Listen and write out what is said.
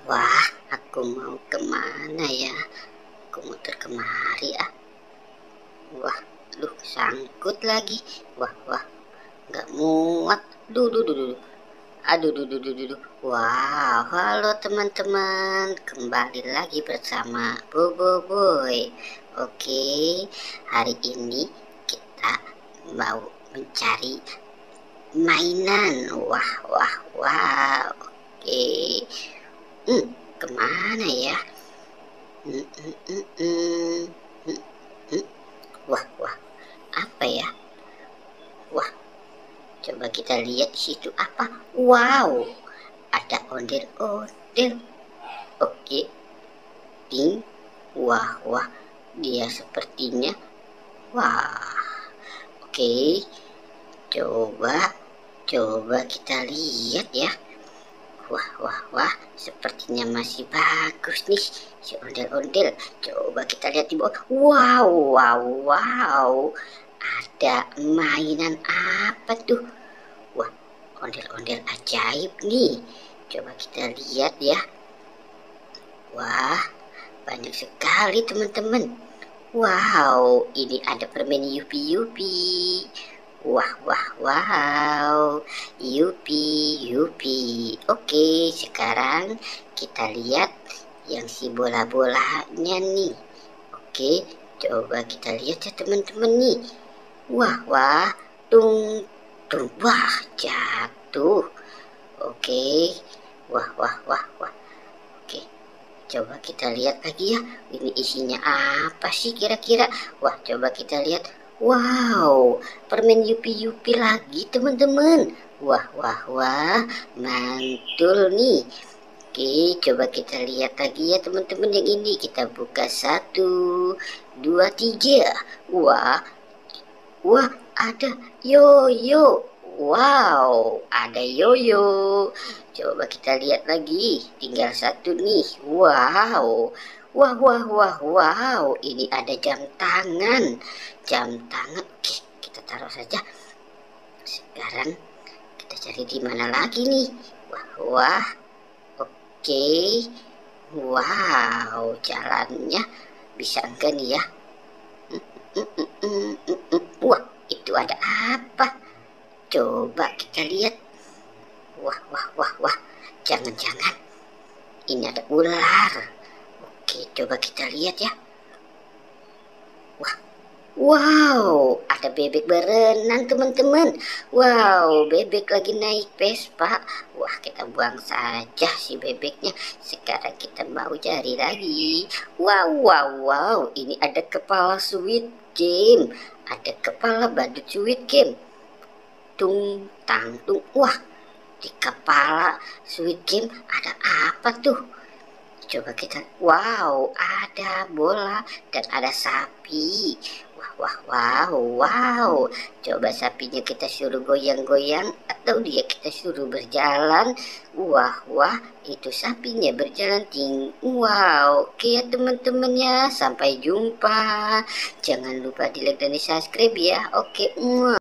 Wah, aku mau kemana ya? Aku muter kemari ah. Wah, duh, sangkut lagi. Wah, nggak muat. Duh. Aduh, duh. Wah, halo teman-teman. Kembali lagi bersama Bobo Boy. Oke, hari ini kita mau mencari mainan. Wah. Oke. Kemana ya? Hmm, hmm, hmm, hmm. Hmm, hmm. Wah, apa ya? Wah, coba kita lihat di situ apa? Wow, ada ondel-ondel. Oke, ding. Wah, dia sepertinya. Wah, oke. Coba kita lihat ya. Wah, sepertinya masih bagus nih si ondel-ondel. Coba kita lihat di bawah. Wow. Ada mainan apa tuh? Wah, ondel-ondel ajaib nih. Coba kita lihat ya. Wah, banyak sekali teman-teman. Wow, ini ada permen Yupi. Wow. Yupi. Oke, sekarang kita lihat yang si bola-bolanya nih. Oke, coba kita lihat ya teman-teman nih. Wah, tung. Wah, jatuh. Oke. Wah. Oke, coba kita lihat lagi ya. Ini isinya apa sih kira-kira? Wah, coba kita lihat. Wow, permen Yupi lagi teman-teman. Wah, mantul nih. Oke, coba kita lihat lagi ya teman-teman yang ini. Kita buka 1, 2, 3. Wah, ada yoyo. Wow, ada yoyo. Coba kita lihat lagi. Tinggal 1 nih. Wow. Wah. Ini ada jam tangan. Oke, kita taruh saja. Sekarang kita cari di mana lagi nih. Wah. Oke. Wow, jalannya bisa enggak nih ya? Wah, itu ada apa? Coba kita lihat. Wah. Jangan-jangan ini ada ular. Oke, coba kita lihat ya. Wow, ada bebek berenang teman-teman. Wow, bebek lagi naik Vespa. Wah, kita buang saja si bebeknya. Sekarang kita mau cari lagi. Wow. Ini ada kepala Squid Game. Ada kepala badut Squid Game. Tung. Wah, di kepala Squid Game ada apa tuh? Coba kita. Wow, ada bola dan ada sapi. Wow. Coba sapinya kita suruh goyang-goyang atau dia kita suruh berjalan. Wah, itu sapinya berjalan tinggi. Wow, oke ya teman-teman ya. Sampai jumpa. Jangan lupa di like dan di subscribe ya. Oke.